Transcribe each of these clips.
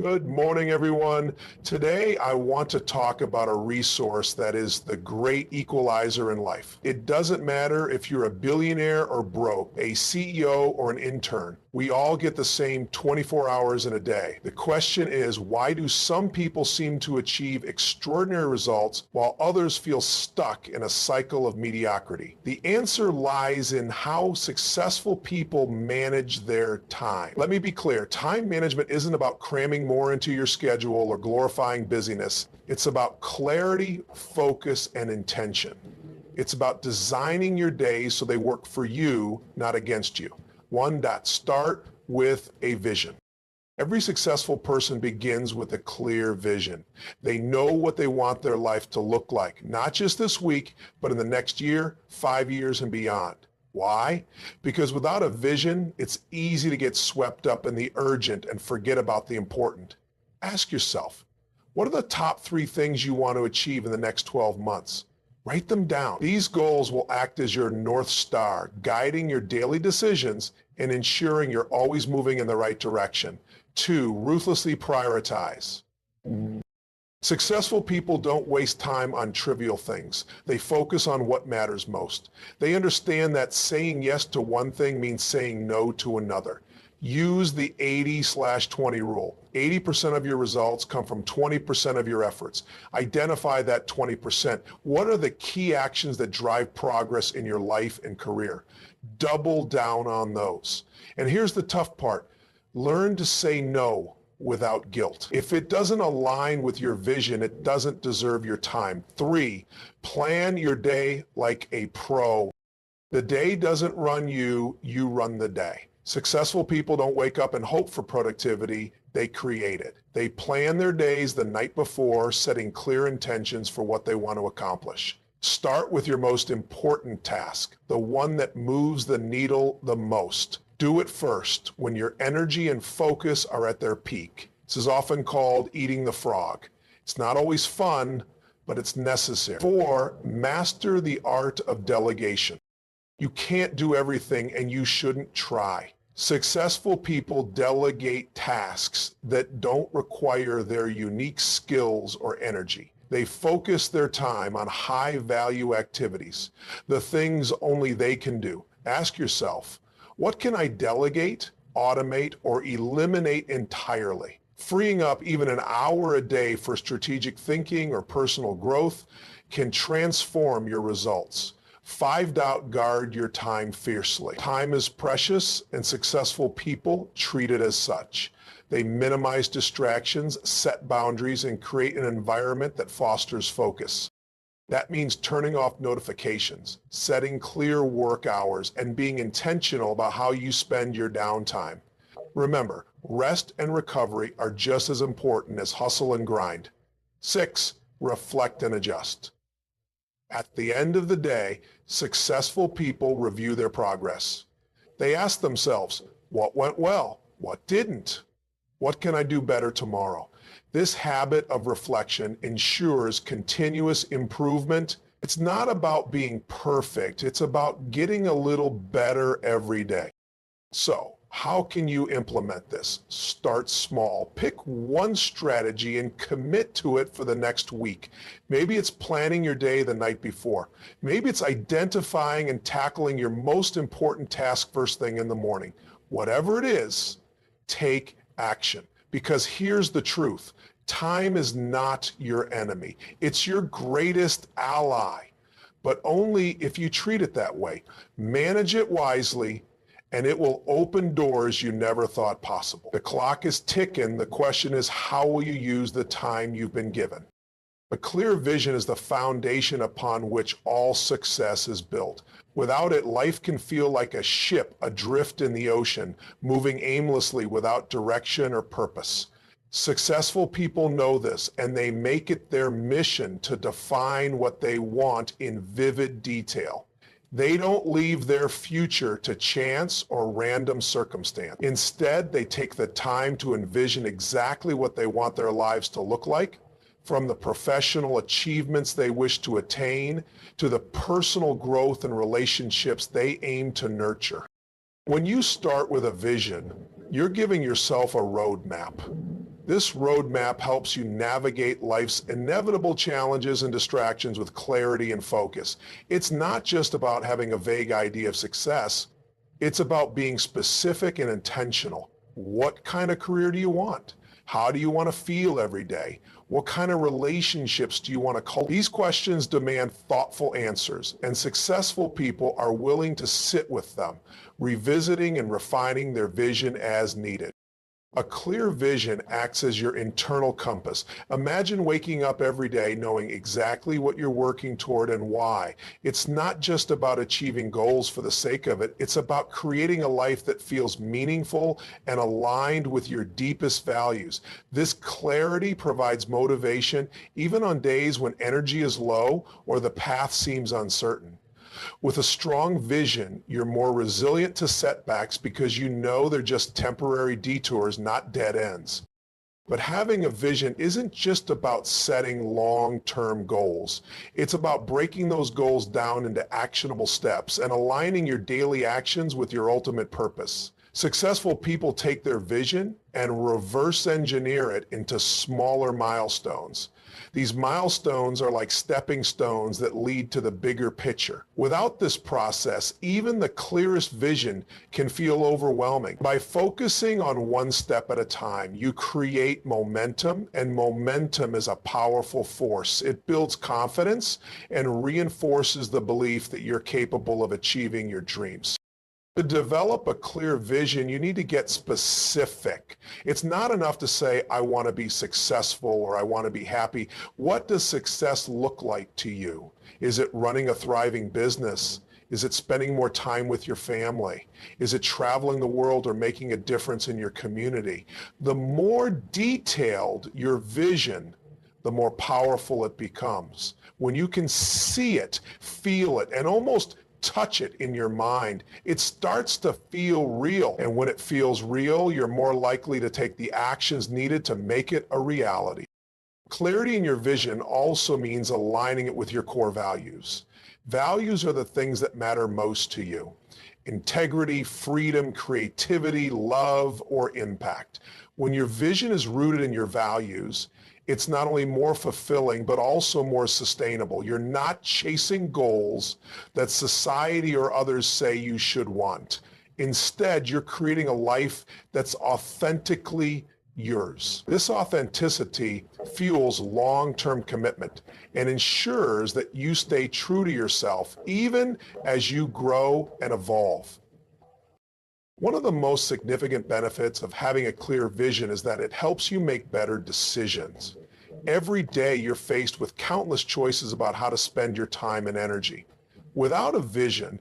Good morning, everyone. Today, I want to talk about a resource that is the great equalizer in life. It doesn't matter if you're a billionaire or broke, a CEO or an intern. We all get the same 24 hours in a day. The question is, why do some people seem to achieve extraordinary results while others feel stuck in a cycle of mediocrity? The answer lies in how successful people manage their time. Let me be clear, time management isn't about cramming more into your schedule or glorifying busyness. It's about clarity, focus, and intention. It's about designing your days so they work for you, not against you. Start with a vision. Every successful person begins with a clear vision. They know what they want their life to look like, not just this week, but in the next year, 5 years, and beyond. Why? Because without a vision, it's easy to get swept up in the urgent and forget about the important. Ask yourself, what are the top 3 things you want to achieve in the next 12 months? Write them down. These goals will act as your North Star, guiding your daily decisions and ensuring you're always moving in the right direction. 2, ruthlessly prioritize. Successful people don't waste time on trivial things. They focus on what matters most. They understand that saying yes to one thing means saying no to another. Use the 80/20 rule. 80% of your results come from 20% of your efforts. Identify that 20%. What are the key actions that drive progress in your life and career? Double down on those. And here's the tough part. Learn to say no without guilt. If it doesn't align with your vision, it doesn't deserve your time. 3, plan your day like a pro. The day doesn't run you, you run the day. Successful people don't wake up and hope for productivity, they create it. They plan their days the night before, setting clear intentions for what they want to accomplish. Start with your most important task, the one that moves the needle the most. Do it first, when your energy and focus are at their peak. This is often called eating the frog. It's not always fun, but it's necessary. 4, master the art of delegation. You can't do everything and you shouldn't try. Successful people delegate tasks that don't require their unique skills or energy. They focus their time on high-value activities, the things only they can do. Ask yourself, what can I delegate, automate, or eliminate entirely? Freeing up even an hour a day for strategic thinking or personal growth can transform your results. 5, guard your time fiercely. Time is precious, and successful people treat it as such. They minimize distractions, set boundaries, and create an environment that fosters focus. That means turning off notifications, setting clear work hours, and being intentional about how you spend your downtime. Remember, rest and recovery are just as important as hustle and grind. 6, reflect and adjust. At the end of the day, successful people review their progress. They ask themselves, what went well? What didn't? What can I do better tomorrow? This habit of reflection ensures continuous improvement. It's not about being perfect. It's about getting a little better every day. So, how can you implement this? Start small. Pick one strategy and commit to it for the next week. Maybe it's planning your day the night before. Maybe it's identifying and tackling your most important task first thing in the morning. Whatever it is, take action. Because here's the truth. Time is not your enemy. It's your greatest ally, but only if you treat it that way. Manage it wisely, and it will open doors you never thought possible. The clock is ticking. The question is, how will you use the time you've been given? A clear vision is the foundation upon which all success is built. Without it, life can feel like a ship adrift in the ocean, moving aimlessly without direction or purpose. Successful people know this, and they make it their mission to define what they want in vivid detail. They don't leave their future to chance or random circumstance. Instead, they take the time to envision exactly what they want their lives to look like, from the professional achievements they wish to attain to the personal growth and relationships they aim to nurture. When you start with a vision, you're giving yourself a roadmap. This roadmap helps you navigate life's inevitable challenges and distractions with clarity and focus. It's not just about having a vague idea of success. It's about being specific and intentional. What kind of career do you want? How do you want to feel every day? What kind of relationships do you want to cultivate? These questions demand thoughtful answers, and successful people are willing to sit with them, revisiting and refining their vision as needed. A clear vision acts as your internal compass. Imagine waking up every day knowing exactly what you're working toward and why. It's not just about achieving goals for the sake of it. It's about creating a life that feels meaningful and aligned with your deepest values. This clarity provides motivation even on days when energy is low or the path seems uncertain. With a strong vision, you're more resilient to setbacks because you know they're just temporary detours, not dead ends. But having a vision isn't just about setting long-term goals. It's about breaking those goals down into actionable steps and aligning your daily actions with your ultimate purpose. Successful people take their vision and reverse engineer it into smaller milestones. These milestones are like stepping stones that lead to the bigger picture. Without this process, even the clearest vision can feel overwhelming. By focusing on one step at a time, you create momentum, and momentum is a powerful force. It builds confidence and reinforces the belief that you're capable of achieving your dreams. To develop a clear vision, you need to get specific. It's not enough to say, I want to be successful or I want to be happy. What does success look like to you? Is it running a thriving business? Is it spending more time with your family? Is it traveling the world or making a difference in your community? The more detailed your vision, the more powerful it becomes. When you can see it, feel it, and almost touch it in your mind, it starts to feel real. And when it feels real, you're more likely to take the actions needed to make it a reality. Clarity in your vision also means aligning it with your core values. Values are the things that matter most to you. Integrity, freedom, creativity, love, or impact. When your vision is rooted in your values, it's not only more fulfilling, but also more sustainable. You're not chasing goals that society or others say you should want. Instead, you're creating a life that's authentically yours. This authenticity fuels long-term commitment and ensures that you stay true to yourself, even as you grow and evolve. One of the most significant benefits of having a clear vision is that it helps you make better decisions. Every day you're faced with countless choices about how to spend your time and energy. Without a vision,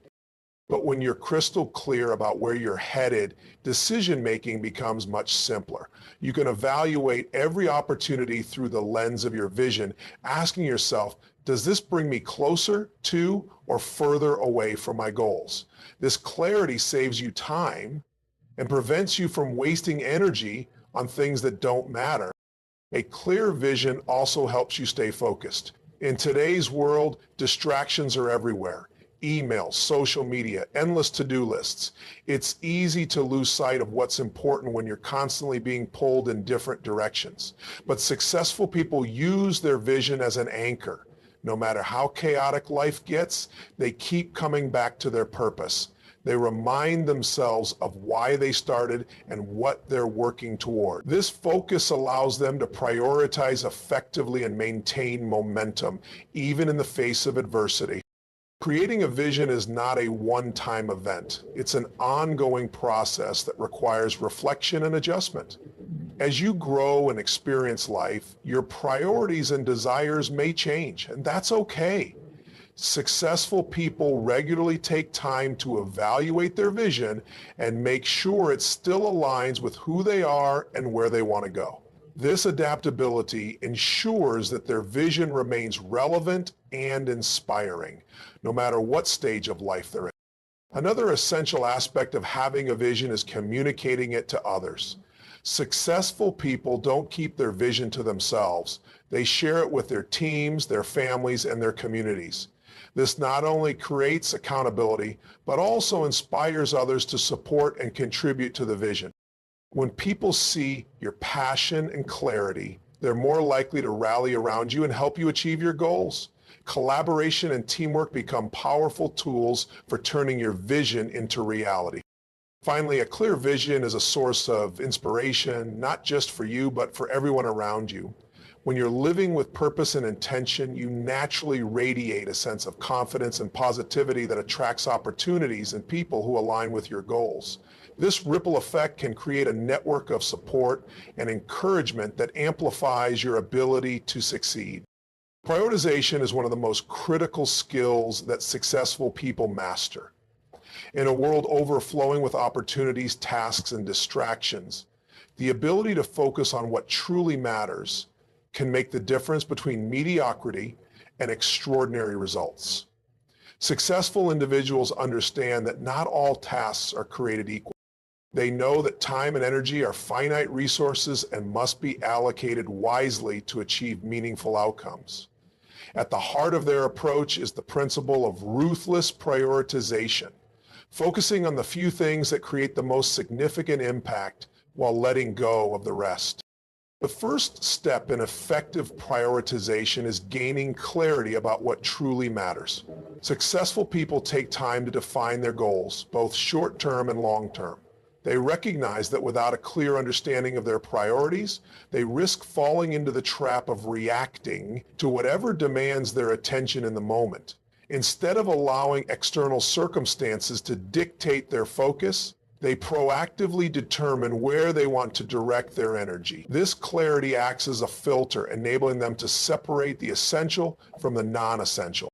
but when you're crystal clear about where you're headed, decision-making becomes much simpler. You can evaluate every opportunity through the lens of your vision, asking yourself, does this bring me closer to or further away from my goals? This clarity saves you time and prevents you from wasting energy on things that don't matter. A clear vision also helps you stay focused. In today's world, distractions are everywhere. Emails, social media, endless to-do lists. It's easy to lose sight of what's important when you're constantly being pulled in different directions. But successful people use their vision as an anchor. No matter how chaotic life gets, they keep coming back to their purpose. They remind themselves of why they started and what they're working toward. This focus allows them to prioritize effectively and maintain momentum, even in the face of adversity. Creating a vision is not a one-time event. It's an ongoing process that requires reflection and adjustment. As you grow and experience life, your priorities and desires may change, and that's okay. Successful people regularly take time to evaluate their vision and make sure it still aligns with who they are and where they want to go. This adaptability ensures that their vision remains relevant and inspiring, no matter what stage of life they're in. Another essential aspect of having a vision is communicating it to others. Successful people don't keep their vision to themselves. They share it with their teams, their families, and their communities. This not only creates accountability, but also inspires others to support and contribute to the vision. When people see your passion and clarity, they're more likely to rally around you and help you achieve your goals. Collaboration and teamwork become powerful tools for turning your vision into reality. Finally, a clear vision is a source of inspiration, not just for you, but for everyone around you. When you're living with purpose and intention, you naturally radiate a sense of confidence and positivity that attracts opportunities and people who align with your goals. This ripple effect can create a network of support and encouragement that amplifies your ability to succeed. Prioritization is one of the most critical skills that successful people master. In a world overflowing with opportunities, tasks, and distractions, the ability to focus on what truly matters can make the difference between mediocrity and extraordinary results. Successful individuals understand that not all tasks are created equal. They know that time and energy are finite resources and must be allocated wisely to achieve meaningful outcomes. At the heart of their approach is the principle of ruthless prioritization, focusing on the few things that create the most significant impact while letting go of the rest. The first step in effective prioritization is gaining clarity about what truly matters. Successful people take time to define their goals, both short-term and long-term. They recognize that without a clear understanding of their priorities, they risk falling into the trap of reacting to whatever demands their attention in the moment. Instead of allowing external circumstances to dictate their focus, they proactively determine where they want to direct their energy. This clarity acts as a filter, enabling them to separate the essential from the non-essential.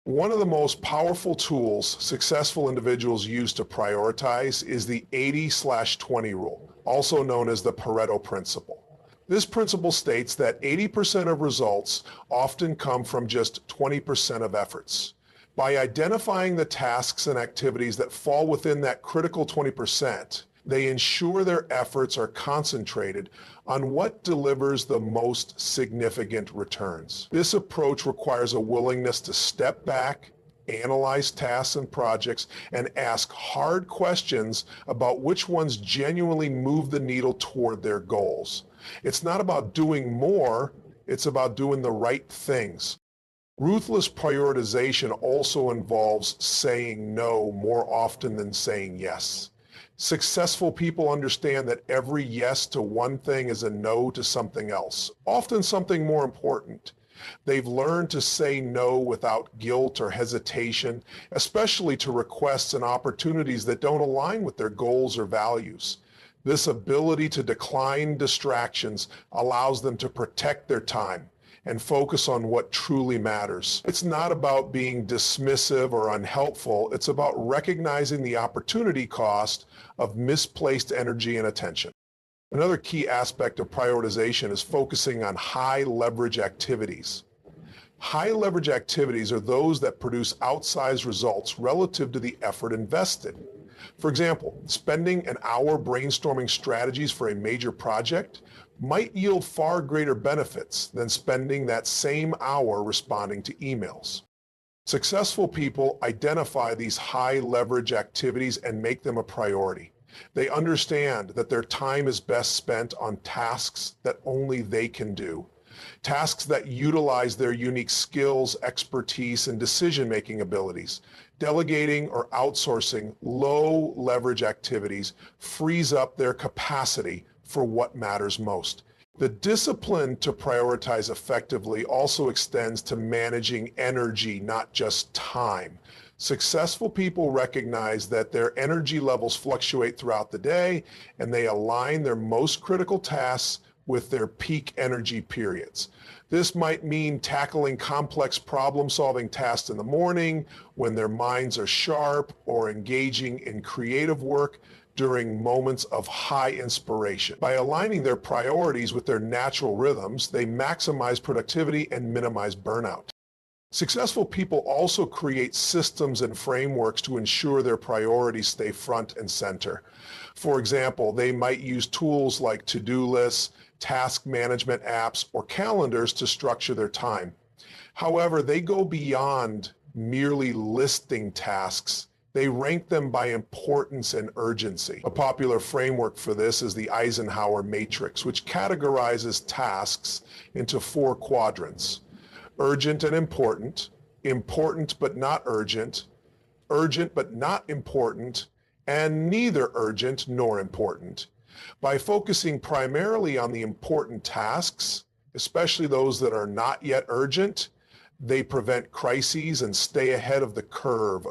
One of the most powerful tools successful individuals use to prioritize is the 80/20 rule, also known as the Pareto principle. This principle states that 80% of results often come from just 20% of efforts. By identifying the tasks and activities that fall within that critical 20%, they ensure their efforts are concentrated on what delivers the most significant returns. This approach requires a willingness to step back, analyze tasks and projects, and ask hard questions about which ones genuinely move the needle toward their goals. It's not about doing more, it's about doing the right things. Ruthless prioritization also involves saying no more often than saying yes. Successful people understand that every yes to one thing is a no to something else, often something more important. They've learned to say no without guilt or hesitation, especially to requests and opportunities that don't align with their goals or values. This ability to decline distractions allows them to protect their time and focus on what truly matters. It's not about being dismissive or unhelpful. It's about recognizing the opportunity cost of misplaced energy and attention. Another key aspect of prioritization is focusing on high leverage activities. High leverage activities are those that produce outsized results relative to the effort invested. For example, spending an hour brainstorming strategies for a major project might yield far greater benefits than spending that same hour responding to emails. Successful people identify these high leverage activities and make them a priority. They understand that their time is best spent on tasks that only they can do. Tasks that utilize their unique skills, expertise, and decision-making abilities. Delegating or outsourcing low leverage activities frees up their capacity for what matters most. The discipline to prioritize effectively also extends to managing energy, not just time. Successful people recognize that their energy levels fluctuate throughout the day, and they align their most critical tasks with their peak energy periods. This might mean tackling complex problem-solving tasks in the morning when their minds are sharp, or engaging in creative work during moments of high inspiration. By aligning their priorities with their natural rhythms, they maximize productivity and minimize burnout. Successful people also create systems and frameworks to ensure their priorities stay front and center. For example, they might use tools like to-do lists, task management apps, or calendars to structure their time. However, they go beyond merely listing tasks. They rank them by importance and urgency. A popular framework for this is the Eisenhower matrix, which categorizes tasks into 4 quadrants: urgent and important, important but not urgent, urgent but not important, and neither urgent nor important. By focusing primarily on the important tasks, especially those that are not yet urgent, they prevent crises and stay ahead of the curve.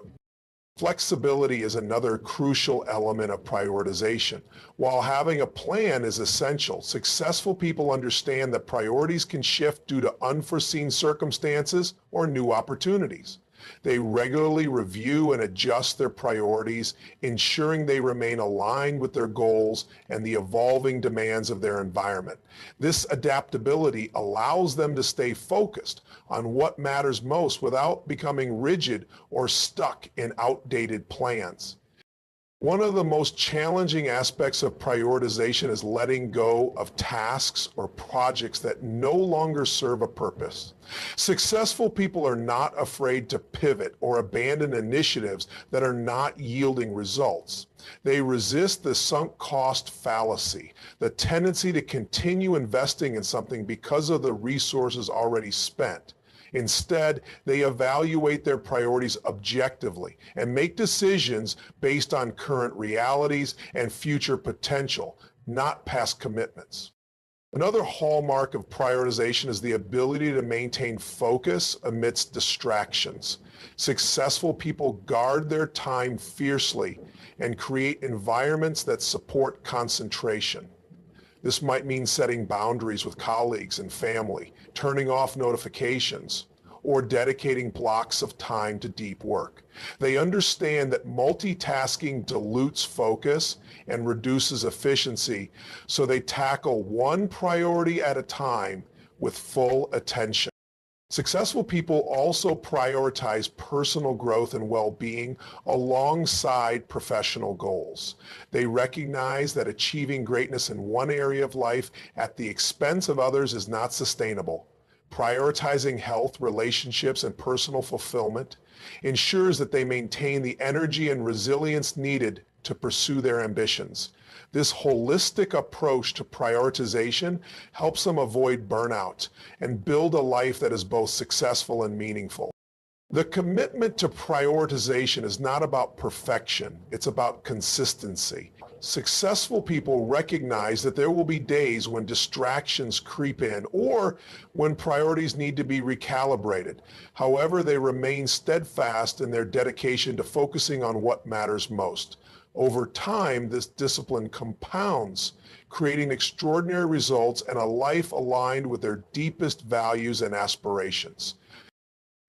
Flexibility is another crucial element of prioritization. While having a plan is essential, successful people understand that priorities can shift due to unforeseen circumstances or new opportunities. They regularly review and adjust their priorities, ensuring they remain aligned with their goals and the evolving demands of their environment. This adaptability allows them to stay focused on what matters most without becoming rigid or stuck in outdated plans. One of the most challenging aspects of prioritization is letting go of tasks or projects that no longer serve a purpose. Successful people are not afraid to pivot or abandon initiatives that are not yielding results. They resist the sunk cost fallacy, the tendency to continue investing in something because of the resources already spent. Instead, they evaluate their priorities objectively and make decisions based on current realities and future potential, not past commitments. Another hallmark of prioritization is the ability to maintain focus amidst distractions. Successful people guard their time fiercely and create environments that support concentration. This might mean setting boundaries with colleagues and family, turning off notifications, or dedicating blocks of time to deep work. They understand that multitasking dilutes focus and reduces efficiency, so they tackle one priority at a time with full attention. Successful people also prioritize personal growth and well-being alongside professional goals. They recognize that achieving greatness in one area of life at the expense of others is not sustainable. Prioritizing health, relationships, and personal fulfillment ensures that they maintain the energy and resilience needed to pursue their ambitions. This holistic approach to prioritization helps them avoid burnout and build a life that is both successful and meaningful. The commitment to prioritization is not about perfection, it's about consistency. Successful people recognize that there will be days when distractions creep in or when priorities need to be recalibrated. However, they remain steadfast in their dedication to focusing on what matters most. Over time, this discipline compounds, creating extraordinary results and a life aligned with their deepest values and aspirations.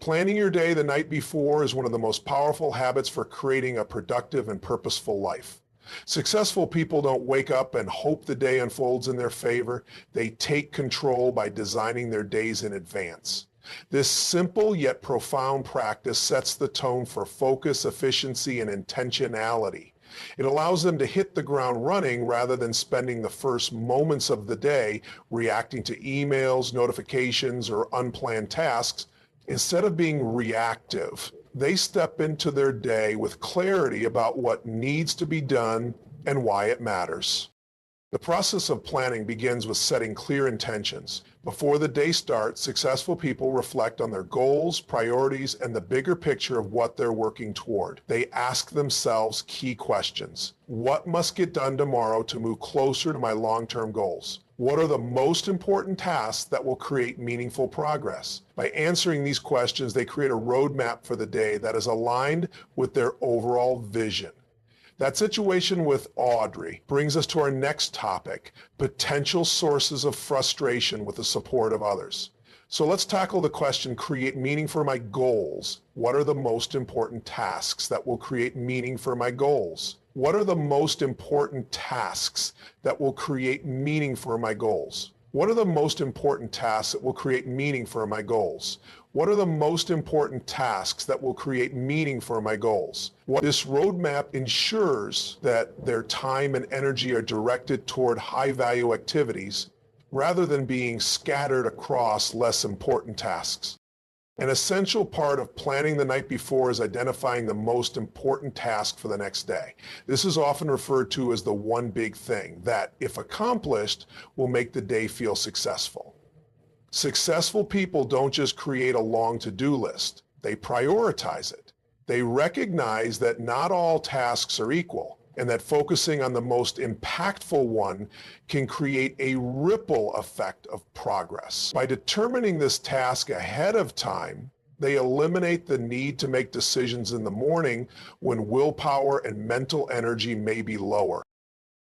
Planning your day the night before is one of the most powerful habits for creating a productive and purposeful life. Successful people don't wake up and hope the day unfolds in their favor. They take control by designing their days in advance. This simple yet profound practice sets the tone for focus, efficiency, and intentionality. It allows them to hit the ground running rather than spending the first moments of the day reacting to emails, notifications, or unplanned tasks. Instead of being reactive, they step into their day with clarity about what needs to be done and why it matters. The process of planning begins with setting clear intentions. Before the day starts, successful people reflect on their goals, priorities, and the bigger picture of what they're working toward. They ask themselves key questions. What must get done tomorrow to move closer to my long-term goals? What are the most important tasks that will create meaningful progress? By answering these questions, they create a roadmap for the day that is aligned with their overall vision. That situation with Audrey brings us to our next topic, potential sources of frustration with the support of others. So let's tackle the question, create meaning for my goals. What are the most important tasks that will create meaning for my goals? What are the most important tasks that will create meaning for my goals? What are the most important tasks that will create meaning for my goals? What are the most important tasks that will create meaning for my goals? This roadmap ensures that their time and energy are directed toward high-value activities rather than being scattered across less important tasks. An essential part of planning the night before is identifying the most important task for the next day. This is often referred to as the one big thing that, if accomplished, will make the day feel successful. Successful people don't just create a long to-do list. They prioritize it. They recognize that not all tasks are equal, and that focusing on the most impactful one can create a ripple effect of progress. By determining this task ahead of time, they eliminate the need to make decisions in the morning when willpower and mental energy may be lower.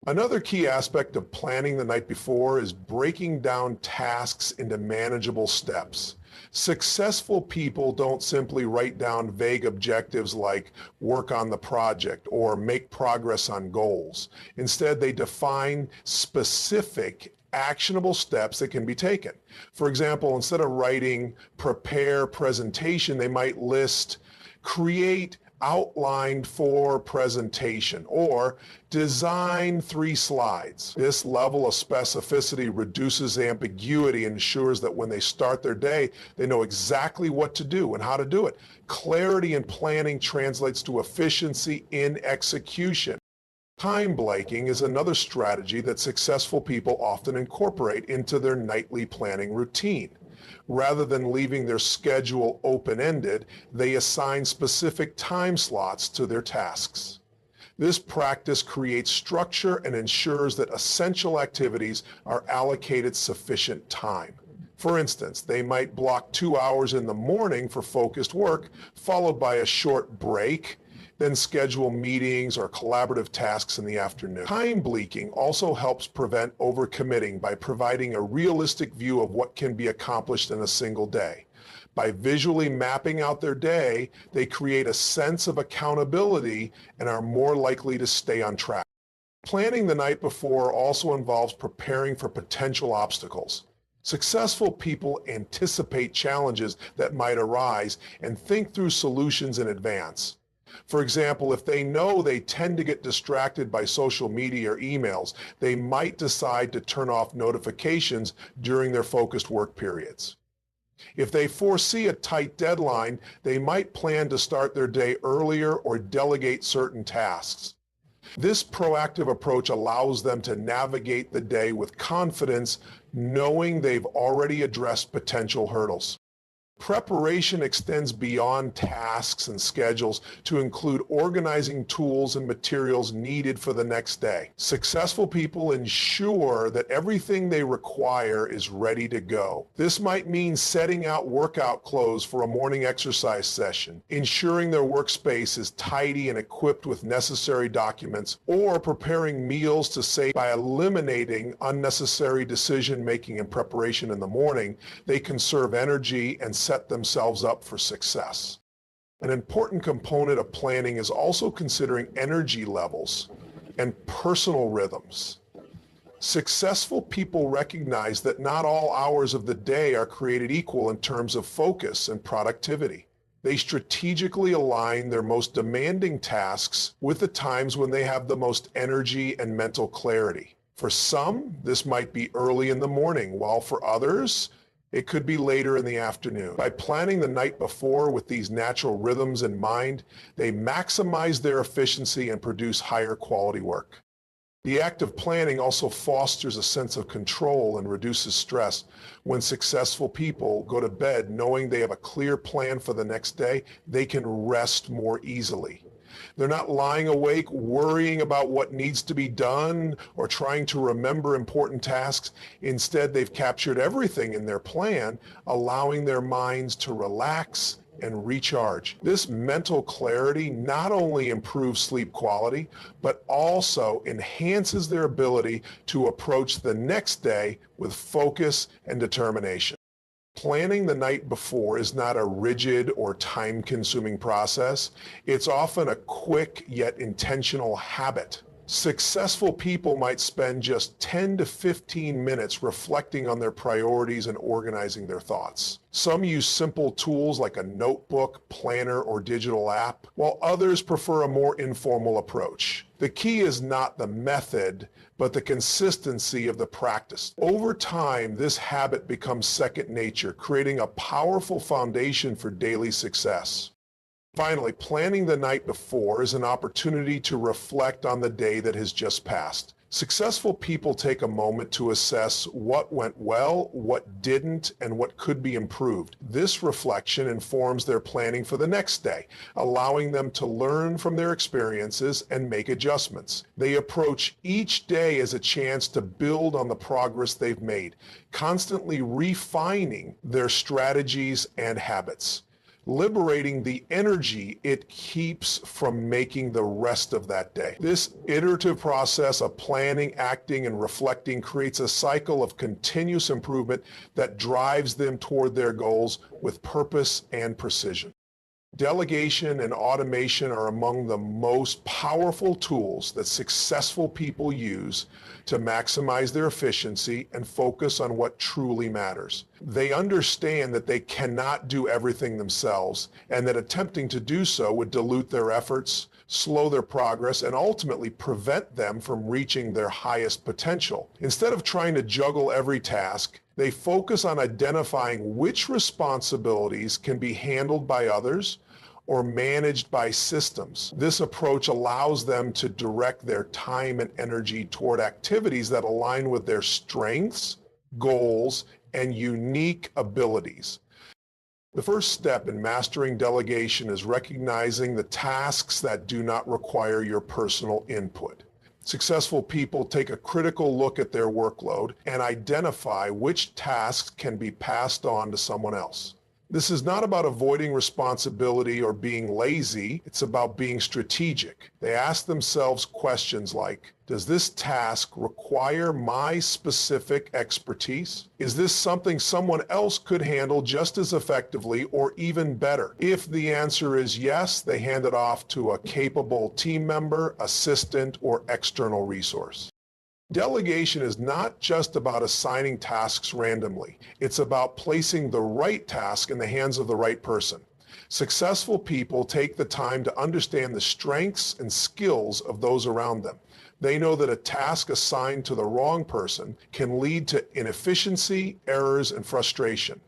Another key aspect of planning the night before is breaking down tasks into manageable steps. Successful people don't simply write down vague objectives like work on the project or make progress on goals. Instead, they define specific, actionable steps that can be taken. For example, instead of writing prepare presentation, they might list create outline for presentation or design 3 slides. This level of specificity reduces ambiguity and ensures that when they start their day, they know exactly what to do and how to do it. Clarity in planning translates to efficiency in execution. Time blocking is another strategy that successful people often incorporate into their nightly planning routine. Rather than leaving their schedule open-ended, they assign specific time slots to their tasks. This practice creates structure and ensures that essential activities are allocated sufficient time. For instance, they might block 2 hours in the morning for focused work, followed by a short break, then schedule meetings or collaborative tasks in the afternoon. Time blocking also helps prevent overcommitting by providing a realistic view of what can be accomplished in a single day. By visually mapping out their day, they create a sense of accountability and are more likely to stay on track. Planning the night before also involves preparing for potential obstacles. Successful people anticipate challenges that might arise and think through solutions in advance. For example, if they know they tend to get distracted by social media or emails, they might decide to turn off notifications during their focused work periods. If they foresee a tight deadline, they might plan to start their day earlier or delegate certain tasks. This proactive approach allows them to navigate the day with confidence, knowing they've already addressed potential hurdles. Preparation extends beyond tasks and schedules to include organizing tools and materials needed for the next day. Successful people ensure that everything they require is ready to go. This might mean setting out workout clothes for a morning exercise session, ensuring their workspace is tidy and equipped with necessary documents, or preparing meals to save. By eliminating unnecessary decision-making and preparation in the morning, they conserve energy and set themselves up for success. An important component of planning is also considering energy levels and personal rhythms. Successful people recognize that not all hours of the day are created equal in terms of focus and productivity. They strategically align their most demanding tasks with the times when they have the most energy and mental clarity. For some, this might be early in the morning, while for others, it could be later in the afternoon. By planning the night before with these natural rhythms in mind, they maximize their efficiency and produce higher quality work. The act of planning also fosters a sense of control and reduces stress. When successful people go to bed knowing they have a clear plan for the next day, they can rest more easily. They're not lying awake worrying about what needs to be done or trying to remember important tasks. Instead, they've captured everything in their plan, allowing their minds to relax and recharge. This mental clarity not only improves sleep quality, but also enhances their ability to approach the next day with focus and determination. Planning the night before is not a rigid or time-consuming process. It's often a quick yet intentional habit. Successful people might spend just 10 to 15 minutes reflecting on their priorities and organizing their thoughts. Some use simple tools like a notebook, planner, or digital app, while others prefer a more informal approach. The key is not the method, but the consistency of the practice. Over time, this habit becomes second nature, creating a powerful foundation for daily success. Finally, planning the night before is an opportunity to reflect on the day that has just passed. Successful people take a moment to assess what went well, what didn't, and what could be improved. This reflection informs their planning for the next day, allowing them to learn from their experiences and make adjustments. They approach each day as a chance to build on the progress they've made, constantly refining their strategies and habits, liberating the energy it keeps from making the rest of that day. This iterative process of planning, acting, and reflecting creates a cycle of continuous improvement that drives them toward their goals with purpose and precision. Delegation and automation are among the most powerful tools that successful people use to maximize their efficiency and focus on what truly matters. They understand that they cannot do everything themselves, and that attempting to do so would dilute their efforts, slow their progress, and ultimately prevent them from reaching their highest potential. Instead of trying to juggle every task, they focus on identifying which responsibilities can be handled by others or managed by systems. This approach allows them to direct their time and energy toward activities that align with their strengths, goals, and unique abilities. The first step in mastering delegation is recognizing the tasks that do not require your personal input. Successful people take a critical look at their workload and identify which tasks can be passed on to someone else. This is not about avoiding responsibility or being lazy. It's about being strategic. They ask themselves questions like, does this task require my specific expertise? Is this something someone else could handle just as effectively or even better? If the answer is yes, they hand it off to a capable team member, assistant, or external resource. Delegation is not just about assigning tasks randomly. It's about placing the right task in the hands of the right person. Successful people take the time to understand the strengths and skills of those around them. They know that a task assigned to the wrong person can lead to inefficiency, errors, and frustration.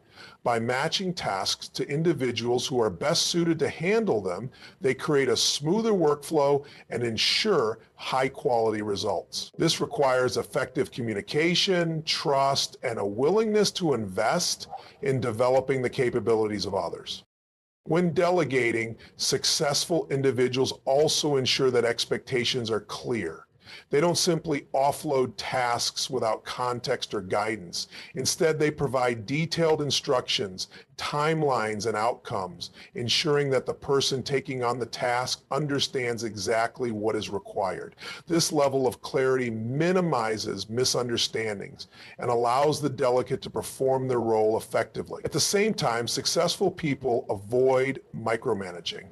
By matching tasks to individuals who are best suited to handle them, they create a smoother workflow and ensure high-quality results. This requires effective communication, trust, and a willingness to invest in developing the capabilities of others. When delegating, successful individuals also ensure that expectations are clear. They don't simply offload tasks without context or guidance. Instead, they provide detailed instructions, timelines, and outcomes, ensuring that the person taking on the task understands exactly what is required. This level of clarity minimizes misunderstandings and allows the delegate to perform their role effectively. At the same time, successful people avoid micromanaging.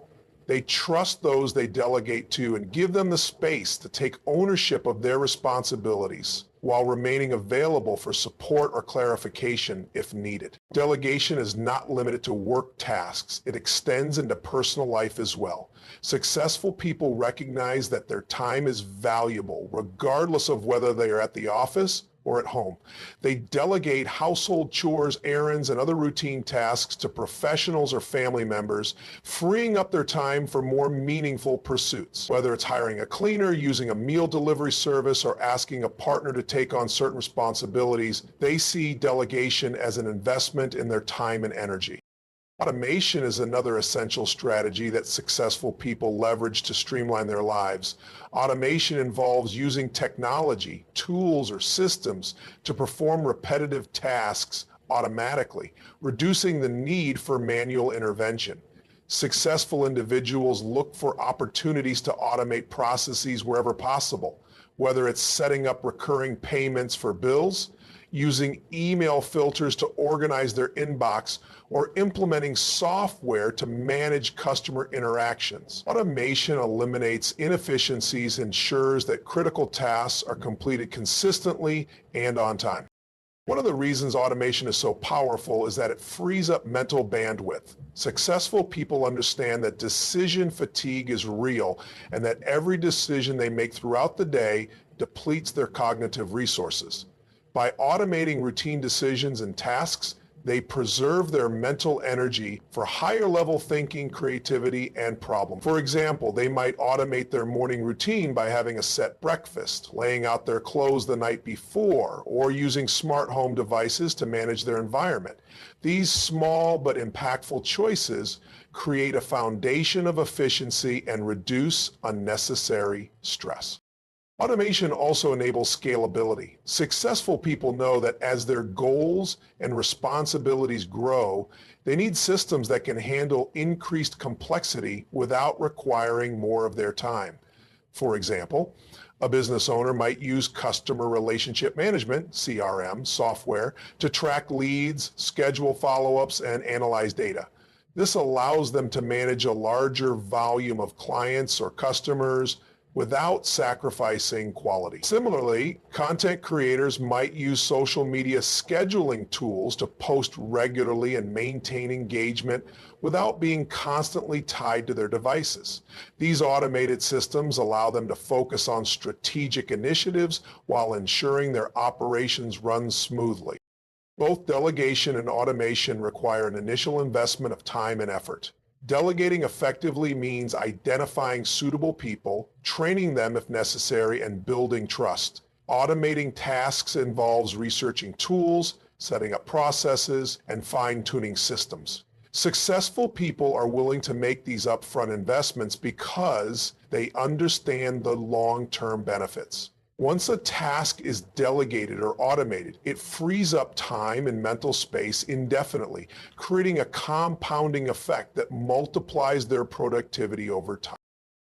They trust those they delegate to and give them the space to take ownership of their responsibilities while remaining available for support or clarification if needed. Delegation is not limited to work tasks. It extends into personal life as well. Successful people recognize that their time is valuable, regardless of whether they are at the office or at home. They delegate household chores, errands, and other routine tasks to professionals or family members, freeing up their time for more meaningful pursuits. Whether it's hiring a cleaner, using a meal delivery service, or asking a partner to take on certain responsibilities, they see delegation as an investment in their time and energy. Automation is another essential strategy that successful people leverage to streamline their lives. Automation involves using technology, tools, or systems to perform repetitive tasks automatically, reducing the need for manual intervention. Successful individuals look for opportunities to automate processes wherever possible, whether it's setting up recurring payments for bills, using email filters to organize their inbox, or implementing software to manage customer interactions. Automation eliminates inefficiencies, ensures that critical tasks are completed consistently and on time. One of the reasons automation is so powerful is that it frees up mental bandwidth. Successful people understand that decision fatigue is real and that every decision they make throughout the day depletes their cognitive resources. By automating routine decisions and tasks, they preserve their mental energy for higher level thinking, creativity, and problem. For example, they might automate their morning routine by having a set breakfast, laying out their clothes the night before, or using smart home devices to manage their environment. These small but impactful choices create a foundation of efficiency and reduce unnecessary stress. Automation also enables scalability. Successful people know that as their goals and responsibilities grow, they need systems that can handle increased complexity without requiring more of their time. For example, a business owner might use customer relationship management, CRM, software to track leads, schedule follow-ups, and analyze data. This allows them to manage a larger volume of clients or customers without sacrificing quality. Similarly, content creators might use social media scheduling tools to post regularly and maintain engagement without being constantly tied to their devices. These automated systems allow them to focus on strategic initiatives while ensuring their operations run smoothly. Both delegation and automation require an initial investment of time and effort. Delegating effectively means identifying suitable people, training them if necessary, and building trust. Automating tasks involves researching tools, setting up processes, and fine-tuning systems. Successful people are willing to make these upfront investments because they understand the long-term benefits. Once a task is delegated or automated, it frees up time and mental space indefinitely, creating a compounding effect that multiplies their productivity over time.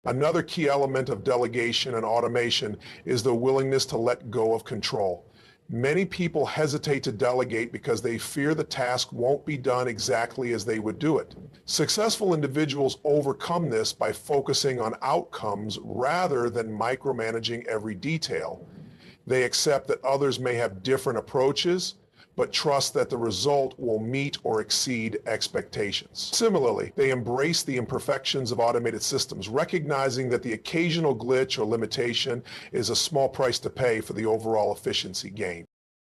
Another key element of delegation and automation is the willingness to let go of control. Many people hesitate to delegate because they fear the task won't be done exactly as they would do it. Successful individuals overcome this by focusing on outcomes rather than micromanaging every detail. They accept that others may have different approaches, but trust that the result will meet or exceed expectations. Similarly, they embrace the imperfections of automated systems, recognizing that the occasional glitch or limitation is a small price to pay for the overall efficiency gain.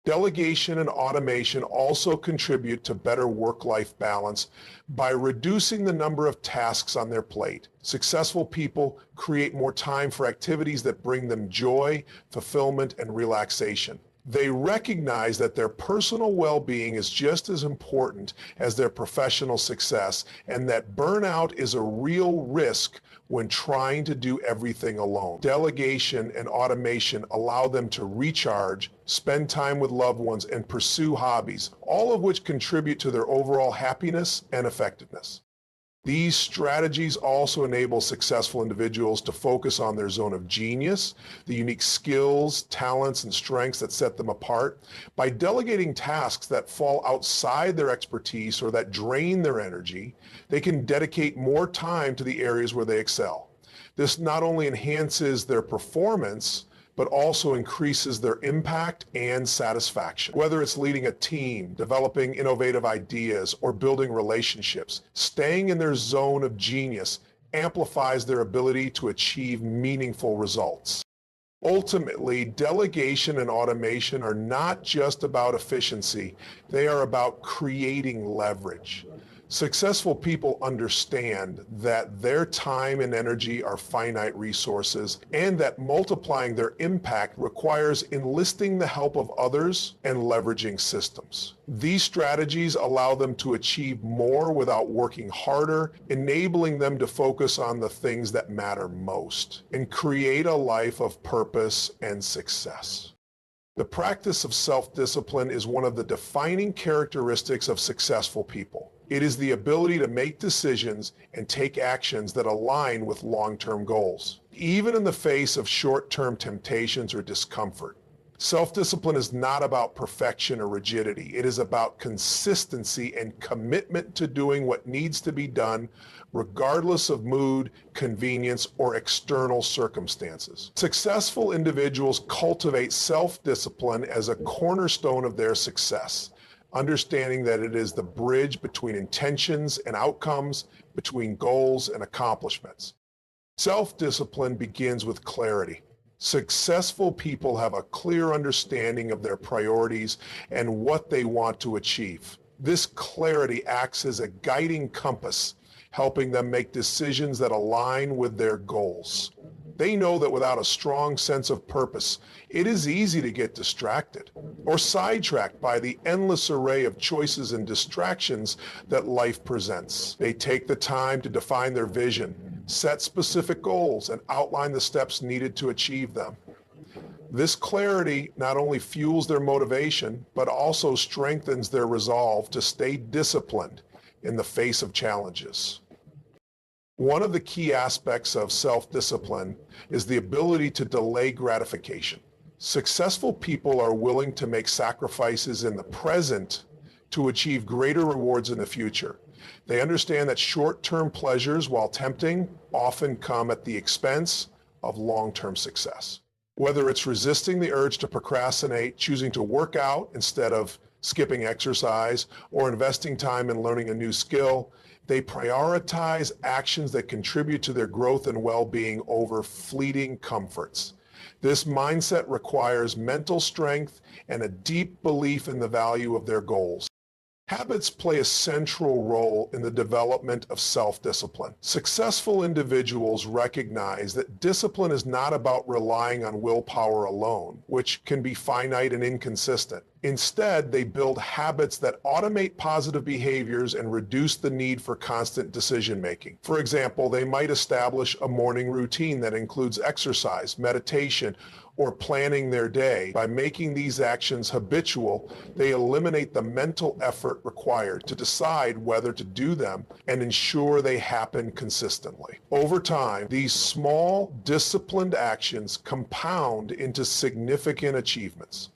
Delegation and automation also contribute to better work-life balance by reducing the number of tasks on their plate. Successful people create more time for activities that bring them joy, fulfillment, and relaxation. They recognize that their personal well-being is just as important as their professional success, and that burnout is a real risk when trying to do everything alone. Delegation and automation allow them to recharge, spend time with loved ones, and pursue hobbies, all of which contribute to their overall happiness and effectiveness. These strategies also enable successful individuals to focus on their zone of genius, the unique skills, talents, and strengths that set them apart. By delegating tasks that fall outside their expertise or that drain their energy, they can dedicate more time to the areas where they excel. This not only enhances their performance, but also increases their impact and satisfaction. Whether it's leading a team, developing innovative ideas, or building relationships, staying in their zone of genius amplifies their ability to achieve meaningful results. Ultimately, delegation and automation are not just about efficiency, they are about creating leverage. Successful people understand that their time and energy are finite resources and that multiplying their impact requires enlisting the help of others and leveraging systems. These strategies allow them to achieve more without working harder, enabling them to focus on the things that matter most and create a life of purpose and success. The practice of self-discipline is one of the defining characteristics of successful people. It is the ability to make decisions and take actions that align with long-term goals, even in the face of short-term temptations or discomfort. Self-discipline is not about perfection or rigidity. It is about consistency and commitment to doing what needs to be done, regardless of mood, convenience, or external circumstances. Successful individuals cultivate self-discipline as a cornerstone of their success, understanding that it is the bridge between intentions and outcomes, between goals and accomplishments. Self-discipline begins with clarity. Successful people have a clear understanding of their priorities and what they want to achieve. This clarity acts as a guiding compass, helping them make decisions that align with their goals. They know that without a strong sense of purpose, it is easy to get distracted or sidetracked by the endless array of choices and distractions that life presents. They take the time to define their vision, set specific goals, and outline the steps needed to achieve them. This clarity not only fuels their motivation, but also strengthens their resolve to stay disciplined in the face of challenges. One of the key aspects of self-discipline is the ability to delay gratification. Successful people are willing to make sacrifices in the present to achieve greater rewards in the future. They understand that short-term pleasures, while tempting, often come at the expense of long-term success. Whether it's resisting the urge to procrastinate, choosing to work out instead of skipping exercise, or investing time in learning a new skill, they prioritize actions that contribute to their growth and well-being over fleeting comforts. This mindset requires mental strength and a deep belief in the value of their goals. Habits play a central role in the development of self-discipline. Successful individuals recognize that discipline is not about relying on willpower alone, which can be finite and inconsistent. Instead, they build habits that automate positive behaviors and reduce the need for constant decision-making. For example, they might establish a morning routine that includes exercise, meditation, or planning their day. By making these actions habitual, they eliminate the mental effort required to decide whether to do them and ensure they happen consistently. Over time, these small, disciplined actions compound into significant achievements.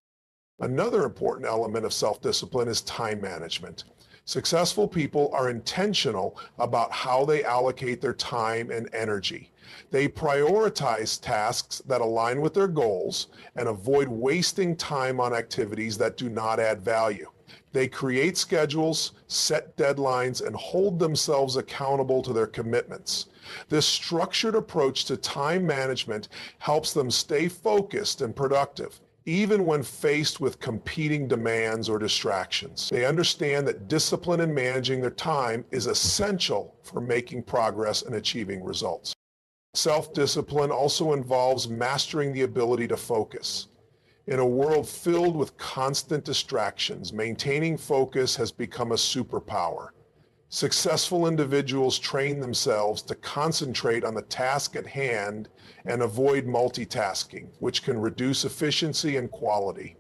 Another important element of self-discipline is time management. Successful people are intentional about how they allocate their time and energy. They prioritize tasks that align with their goals and avoid wasting time on activities that do not add value. They create schedules, set deadlines, and hold themselves accountable to their commitments. This structured approach to time management helps them stay focused and productive, even when faced with competing demands or distractions. They understand that discipline in managing their time is essential for making progress and achieving results. Self-discipline also involves mastering the ability to focus. In a world filled with constant distractions, maintaining focus has become a superpower. Successful individuals train themselves to concentrate on the task at hand and avoid multitasking, which can reduce efficiency and quality.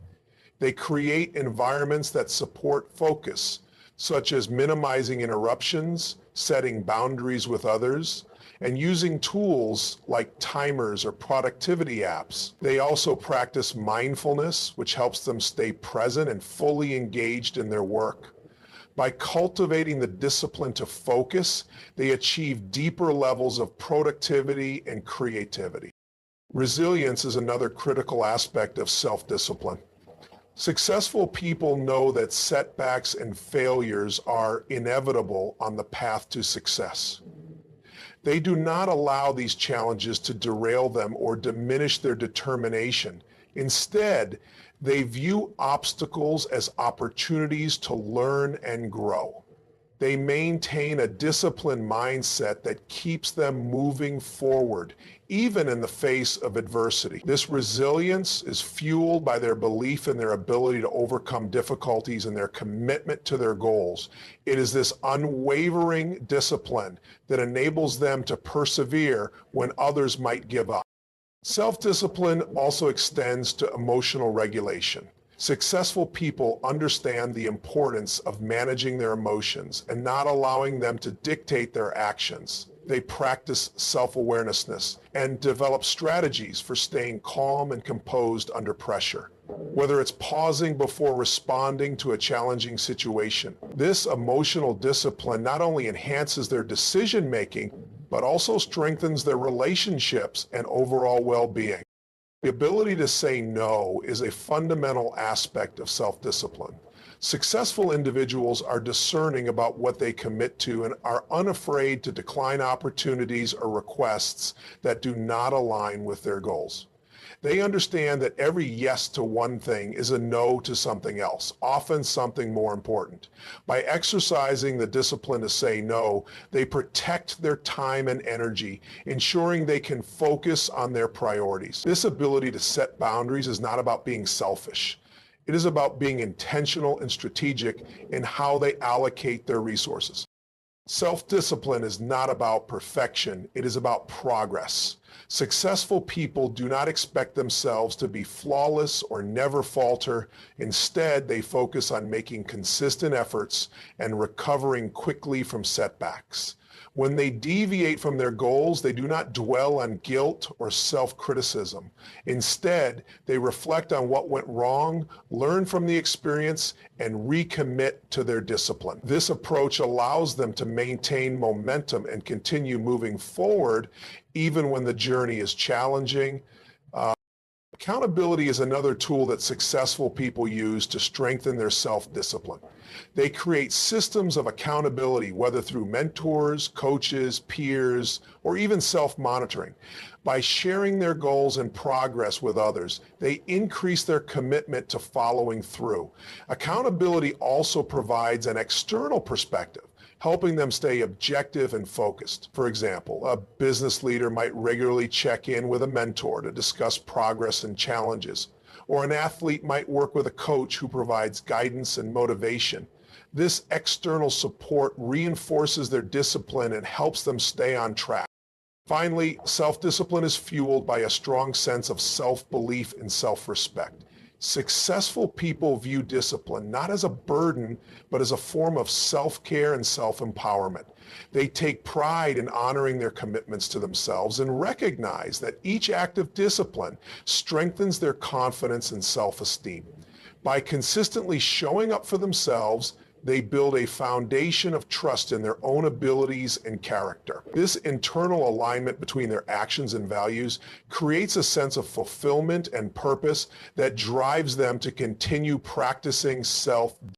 They create environments that support focus, such as minimizing interruptions, setting boundaries with others, and using tools like timers or productivity apps. They also practice mindfulness, which helps them stay present and fully engaged in their work. By cultivating the discipline to focus, they achieve deeper levels of productivity and creativity. Resilience is another critical aspect of self-discipline. Successful people know that setbacks and failures are inevitable on the path to success. They do not allow these challenges to derail them or diminish their determination. Instead, they view obstacles as opportunities to learn and grow. They maintain a disciplined mindset that keeps them moving forward, even in the face of adversity. This resilience is fueled by their belief in their ability to overcome difficulties and their commitment to their goals. It is this unwavering discipline that enables them to persevere when others might give up. Self-discipline also extends to emotional regulation. Successful people understand the importance of managing their emotions and not allowing them to dictate their actions. They practice self-awareness and develop strategies for staying calm and composed under pressure. whether it's pausing before responding to a challenging situation. This emotional discipline not only enhances their decision-making, but also strengthens their relationships and overall well-being. The ability to say no is a fundamental aspect of self-discipline. Successful individuals are discerning about what they commit to and are unafraid to decline opportunities or requests that do not align with their goals. They understand that every yes to one thing is a no to something else, often something more important. By exercising the discipline to say no, they protect their time and energy, ensuring they can focus on their priorities. This ability to set boundaries is not about being selfish. It is about being intentional and strategic in how they allocate their resources. Self-discipline is not about perfection, it is about progress. Successful people do not expect themselves to be flawless or never falter. Instead, they focus on making consistent efforts and recovering quickly from setbacks. When they deviate from their goals, they do not dwell on guilt or self-criticism. Instead, they reflect on what went wrong, learn from the experience, and recommit to their discipline. This approach allows them to maintain momentum and continue moving forward even when the journey is challenging. Accountability is another tool that successful people use to strengthen their self-discipline. They create systems of accountability, whether through mentors, coaches, peers, or even self-monitoring. By sharing their goals and progress with others, they increase their commitment to following through. Accountability also provides an external perspective, helping them stay objective and focused. For example, a business leader might regularly check in with a mentor to discuss progress and challenges, or an athlete might work with a coach who provides guidance and motivation. This external support reinforces their discipline and helps them stay on track. Finally, self-discipline is fueled by a strong sense of self-belief and self-respect. Successful people view discipline not as a burden, but as a form of self-care and self-empowerment. They take pride in honoring their commitments to themselves and recognize that each act of discipline strengthens their confidence and self-esteem. By consistently showing up for themselves, they build a foundation of trust in their own abilities and character. This internal alignment between their actions and values creates a sense of fulfillment and purpose that drives them to continue practicing self-discipline.